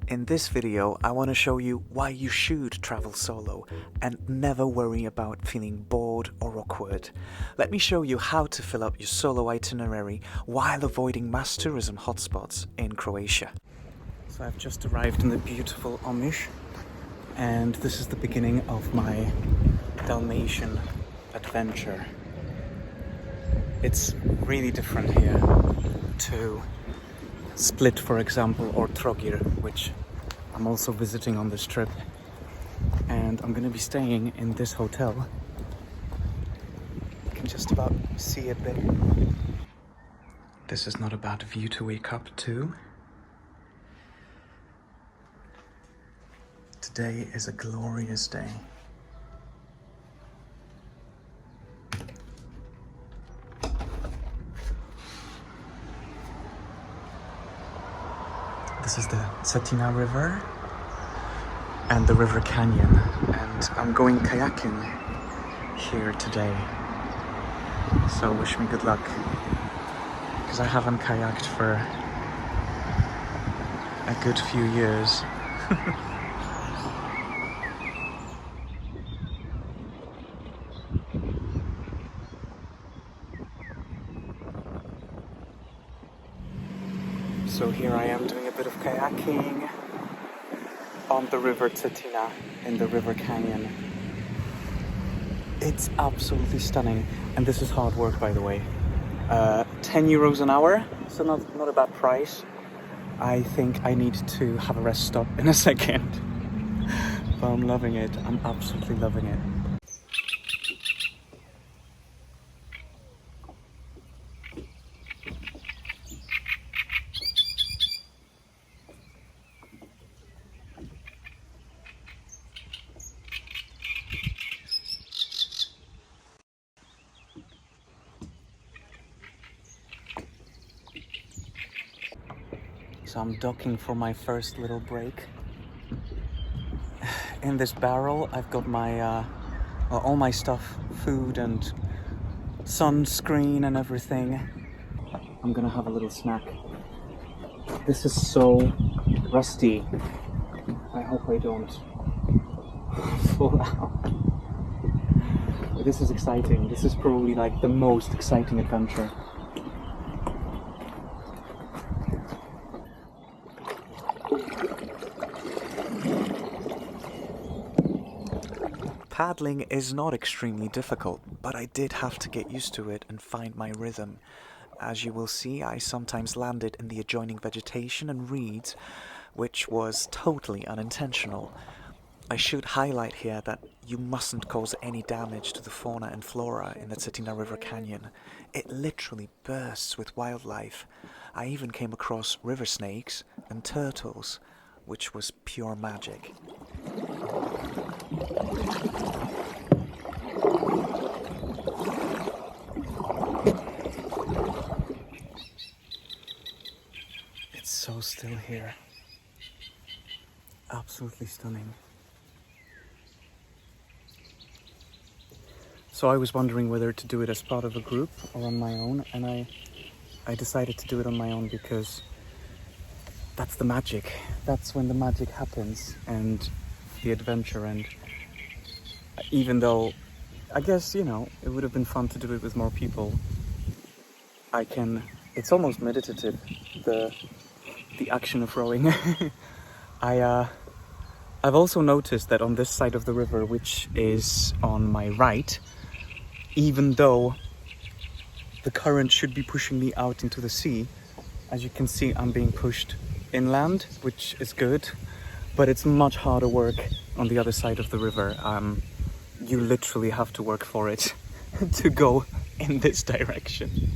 In this video, I want to show you why you should travel solo and never worry about feeling bored or awkward. Let me show you how to fill up your solo itinerary while avoiding mass tourism hotspots in Croatia. So I've just arrived in the beautiful Omis, and this is the beginning of my Dalmatian adventure. It's really different here to Split, for example, or Trogir, which I'm also visiting on this trip. And I'm gonna be staying in this hotel. You can just about see it there. This is not a bad view to wake up to. Today is a glorious day. This is the Cetina river and the river canyon, and I'm going kayaking here today, so wish me good luck, because I haven't kayaked for a good few years. So here I am doing a bit of kayaking on the river Cetina in the river canyon. It's absolutely stunning, and this is hard work, by the way. 10 euros an hour, so not a bad price. I think I need to have a rest stop in a second, but I'm loving it. I'm absolutely loving it. So I'm docking for my first little break. In this barrel, I've got my all my stuff, food and sunscreen and everything. I'm gonna have a little snack. This is so rusty. I hope I don't fall out. This is exciting. This is probably like the most exciting adventure. Paddling is not extremely difficult, but I did have to get used to it and find my rhythm. As you will see, I sometimes landed in the adjoining vegetation and reeds, which was totally unintentional. I should highlight here that you mustn't cause any damage to the fauna and flora in the Cetina River Canyon. It literally bursts with wildlife. I even came across river snakes and turtles, which was pure magic. It's so still here. Absolutely stunning. So I was wondering whether to do it as part of a group or on my own, and I decided to do it on my own because that's the magic. That's when the magic happens and the adventure. And even though I guess, you know, it would have been fun to do it with more people, it's almost meditative, the action of rowing. I've also noticed that on this side of the river, which is on my right, even though the current should be pushing me out into the sea, as you can see, I'm being pushed inland, which is good, but it's much harder work on the other side of the river. You literally have to work for it to go in this direction.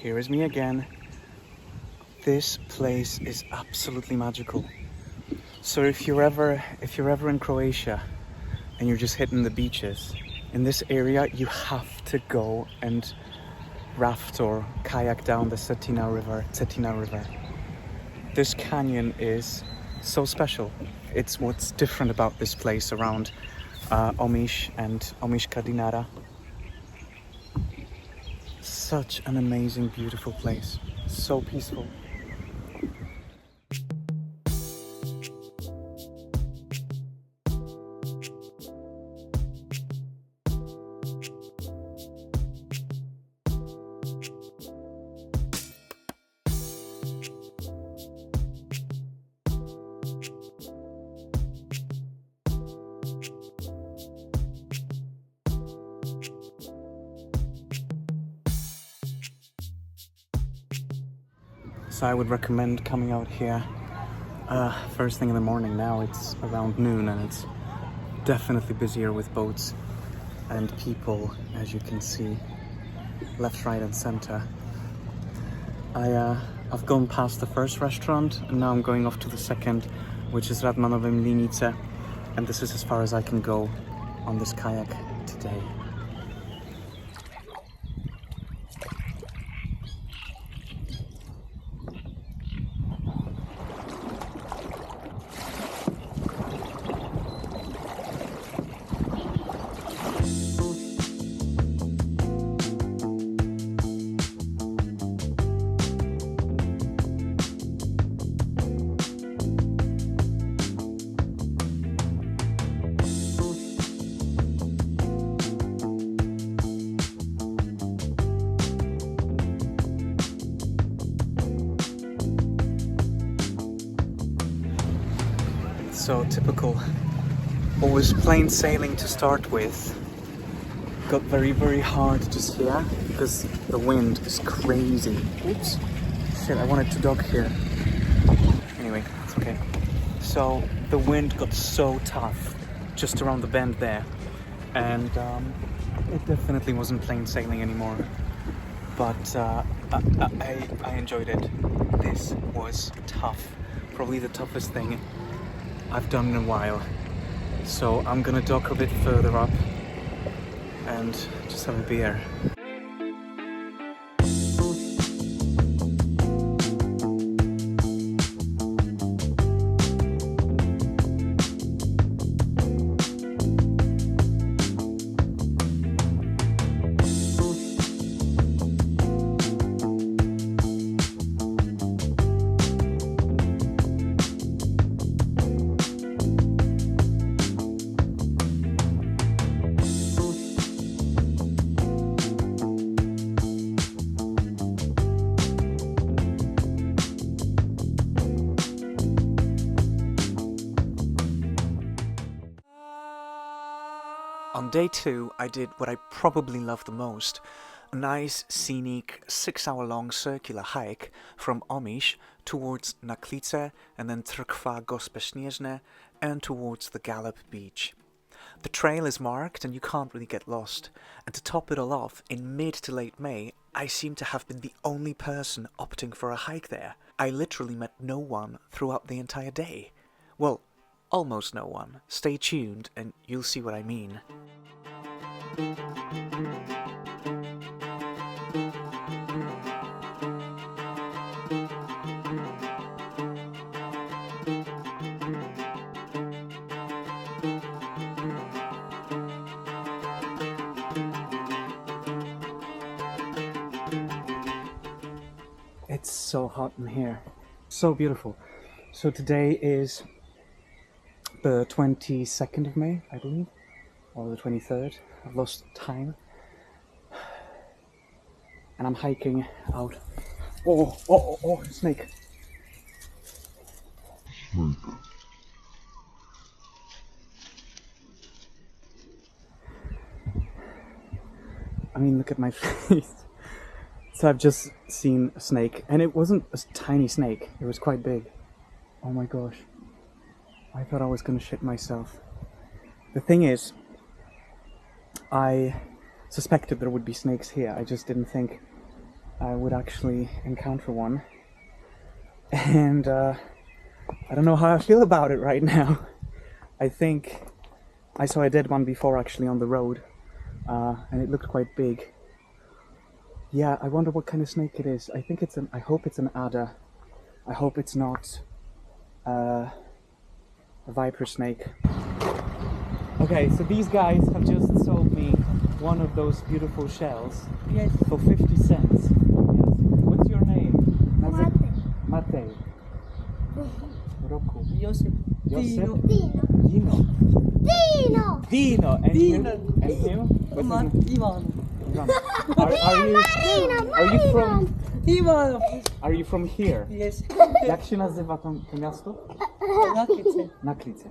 here is me again. This place is absolutely magical. So if you're ever in Croatia and you're just hitting the beaches, in this area you have to go and raft or kayak down the Cetina River. This canyon is so special. It's what's different about this place around Omis and Omis Cardinara. Such an amazing, beautiful place. So peaceful. So I would recommend coming out here first thing in the morning. Now it's around noon and it's definitely busier with boats and people, as you can see, left, right and center. I've gone past the first restaurant and now I'm going off to the second, which is Radmanowe Mlinice, and this is as far as I can go on this kayak today. So typical, always plain sailing to start with. Got very, very hard just here because the wind is crazy. Oops, shit, I wanted to dock here. Anyway, it's okay. So the wind got so tough just around the bend there, and it definitely wasn't plain sailing anymore. But I enjoyed it. This was tough, probably the toughest thing I've done in a while. So I'm gonna dock a bit further up and just have a beer. On day 2, I did what I probably love the most, a nice, scenic, 6-hour-long circular hike from Omis towards Naklice and then Trkva Gospe Śnieżne and towards the Gallop Beach. The trail is marked and you can't really get lost, and to top it all off, in mid to late May, I seem to have been the only person opting for a hike there. I literally met no one throughout the entire day. Well, almost no one. Stay tuned and you'll see what I mean. It's so hot in here. So beautiful. So today is the 22nd of May, I believe, or the 23rd. I've lost time. And I'm hiking out. Oh, snake. I mean, look at my face. So I've just seen a snake, and it wasn't a tiny snake, it was quite big. Oh my gosh. I thought I was gonna shit myself. The thing is, I suspected there would be snakes here. I just didn't think I would actually encounter one. And I don't know how I feel about it right now. I think I saw a dead one before actually on the road, and it looked quite big. Yeah, I wonder what kind of snake it is. I hope it's an adder. I hope it's not a viper snake. Okay, so these guys have just sold me one of those beautiful shells. Yes. For 50 cents. Yes. What's your name? Matej. Roku. Josip. Josip? Dino. Dino. Dino. And Dino. him? And him? What's his name? Ivan. Ivan. Are you from... Ivan. Are you from here? Yes. Jak się nazywa to miasto? Naklice. Naklice.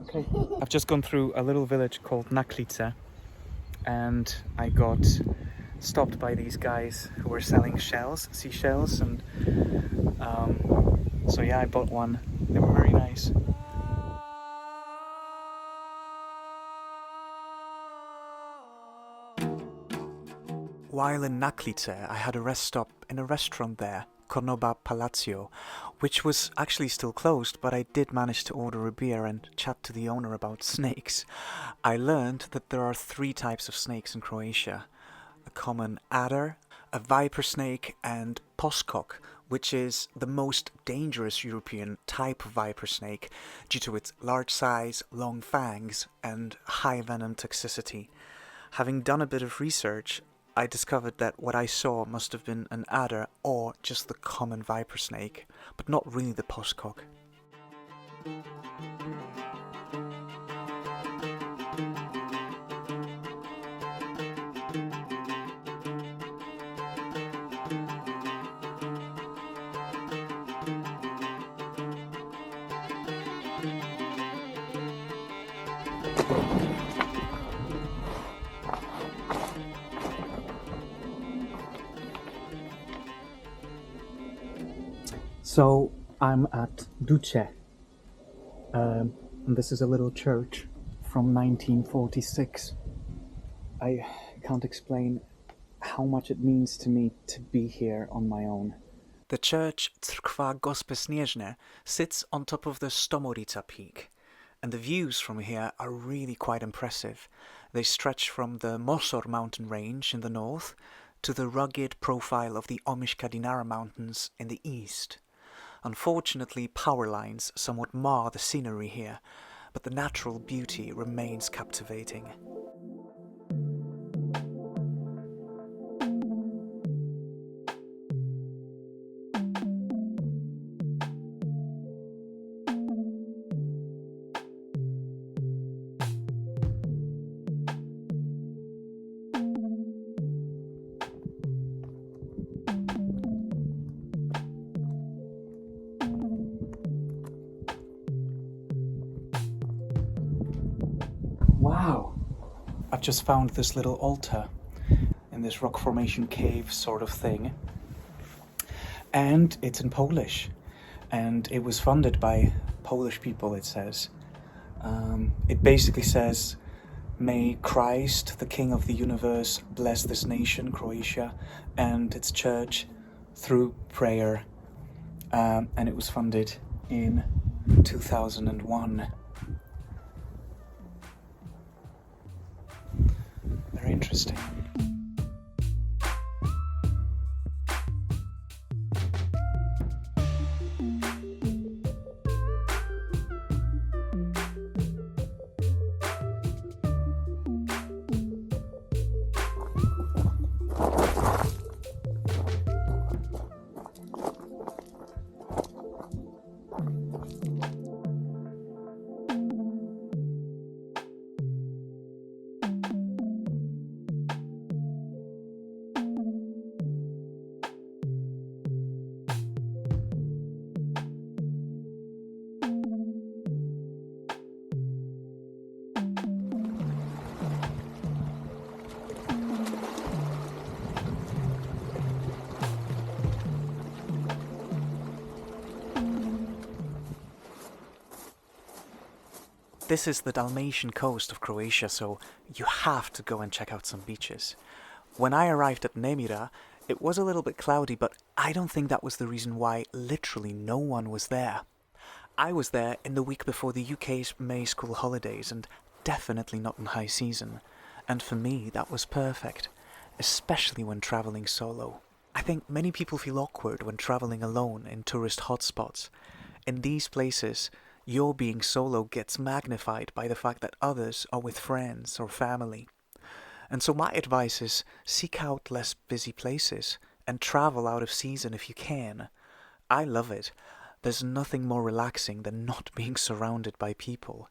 Okay. I've just gone through a little village called Naklice, and I got stopped by these guys who were selling seashells, and so yeah, I bought one. They were very nice. While in Naklice, I had a rest stop in a restaurant there, Konoba Palacio, which was actually still closed, but I did manage to order a beer and chat to the owner about snakes. I learned that there are 3 types of snakes in Croatia: a common adder, a viper snake, and poskok, which is the most dangerous European type of viper snake due to its large size, long fangs, and high venom toxicity. Having done a bit of research, I discovered that what I saw must have been an adder or just the common viper snake, but not really the poskok. So I'm at Duce, and this is a little church from 1946. I can't explain how much it means to me to be here on my own. The church Crkva Gospe Snježne sits on top of the Stomorica peak, and the views from here are really quite impressive. They stretch from the Mosor mountain range in the north to the rugged profile of the OMIŠ Mountains in the east. Unfortunately, power lines somewhat mar the scenery here, but the natural beauty remains captivating. Wow! I've just found this little altar in this rock formation cave sort of thing, and it's in Polish, and it was funded by Polish people, it says. It basically says, "May Christ, the King of the universe, bless this nation, Croatia, and its church through prayer," and it was funded in 2001. Very interesting. This is the Dalmatian coast of Croatia, so you have to go and check out some beaches. When I arrived at Nemira, It was a little bit cloudy, but I don't think that was the reason why literally no one was there. I was there in the week before the UK's May school holidays and definitely not in high season. And for me, that was perfect, especially when traveling solo. I think many people feel awkward when traveling alone in tourist hotspots. In these places, your being solo gets magnified by the fact that others are with friends or family. And so my advice is seek out less busy places and travel out of season if you can. I love it. There's nothing more relaxing than not being surrounded by people.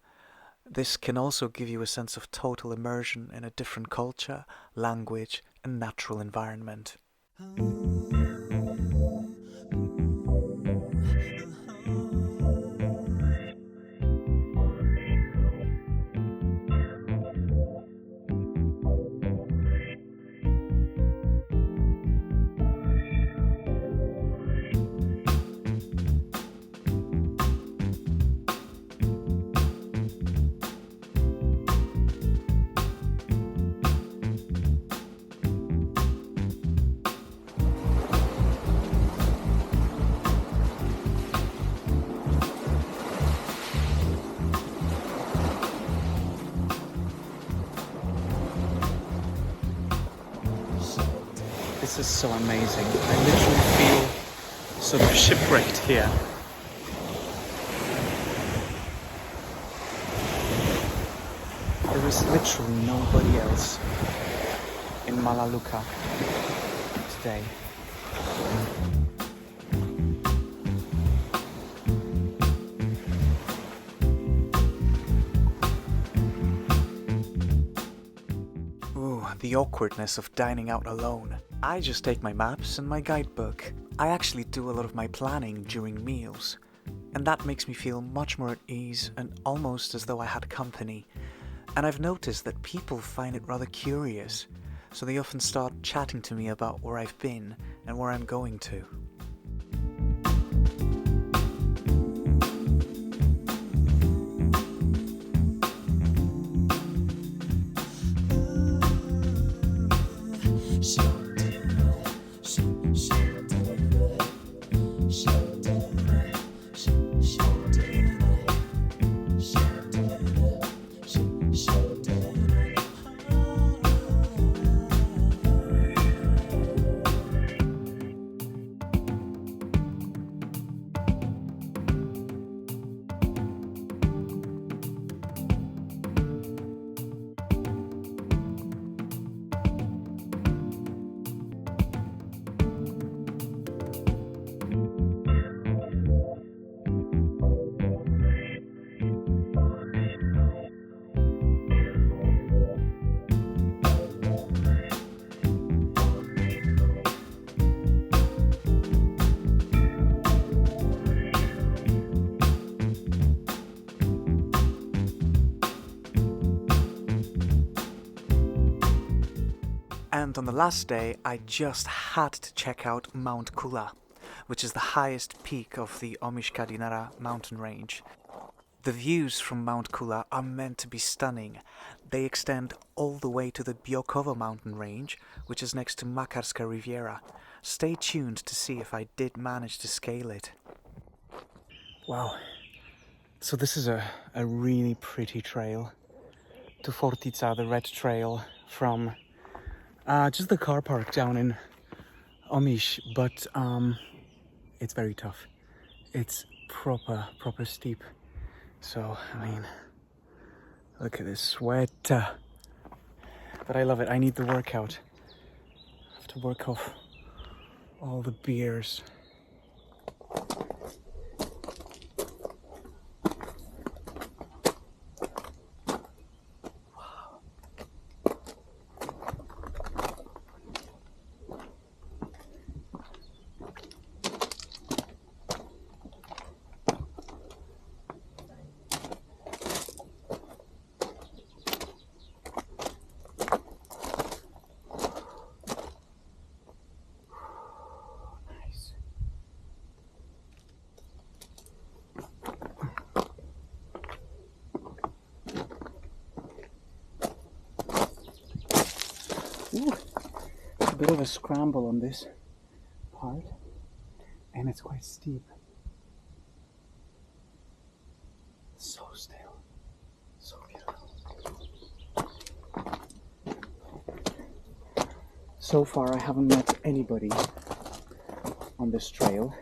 This can also give you a sense of total immersion in a different culture, language, and natural environment. This is so amazing. I literally feel sort of shipwrecked here. There is literally nobody else in Malaluka today. Ooh, the awkwardness of dining out alone. I just take my maps and my guidebook. I actually do a lot of my planning during meals, and that makes me feel much more at ease and almost as though I had company. And I've noticed that people find it rather curious, so they often start chatting to me about where I've been and where I'm going to. And on the last day, I just had to check out Mount Kula, which is the highest peak of the OMIŠ mountain range. The views from Mount Kula are meant to be stunning. They extend all the way to the Biokovo mountain range, which is next to Makarska Riviera. Stay tuned to see if I did manage to scale it. Wow. So this is a really pretty trail to Fortica, the red trail from just the car park down in OMIŠ, but it's very tough. It's proper steep. So, I mean, look at this sweat. But I love it. I need the workout. I have to work off all the beers. bit of a scramble on this part, and it's quite steep. So still, so beautiful. So far I haven't met anybody on this trail,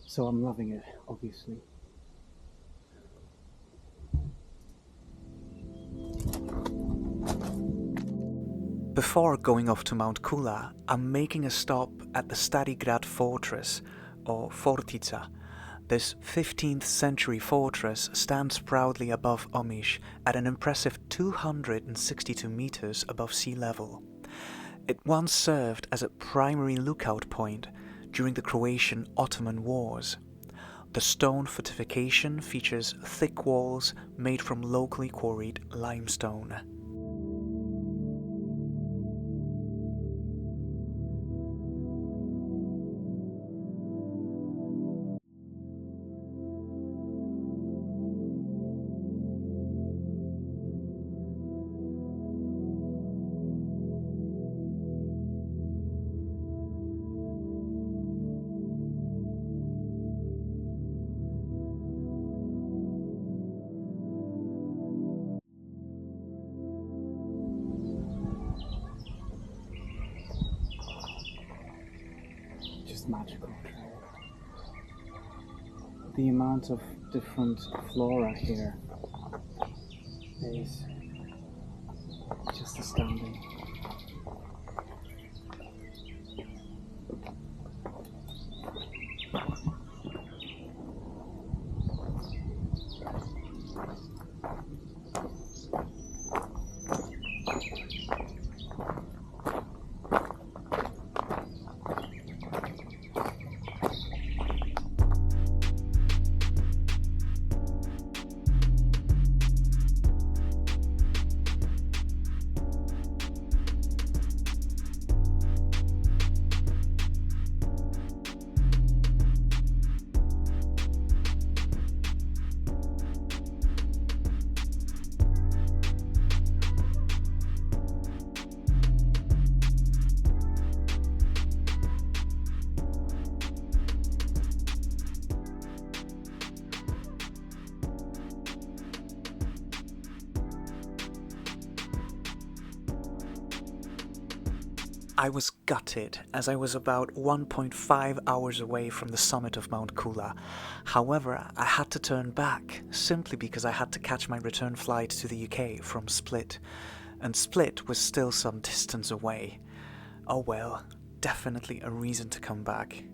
so I'm loving it, obviously. Before going off to Mount Kula, I'm making a stop at the Starigrad fortress, or Fortica. This 15th century fortress stands proudly above Omis at an impressive 262 meters above sea level. It once served as a primary lookout point during the Croatian-Ottoman Wars. The stone fortification features thick walls made from locally quarried limestone. Just magical trail. The amount of different flora here is just astounding. I was gutted as I was about 1.5 hours away from the summit of Mount Kula. However, I had to turn back simply because I had to catch my return flight to the UK from Split, and Split was still some distance away. Oh well, definitely a reason to come back.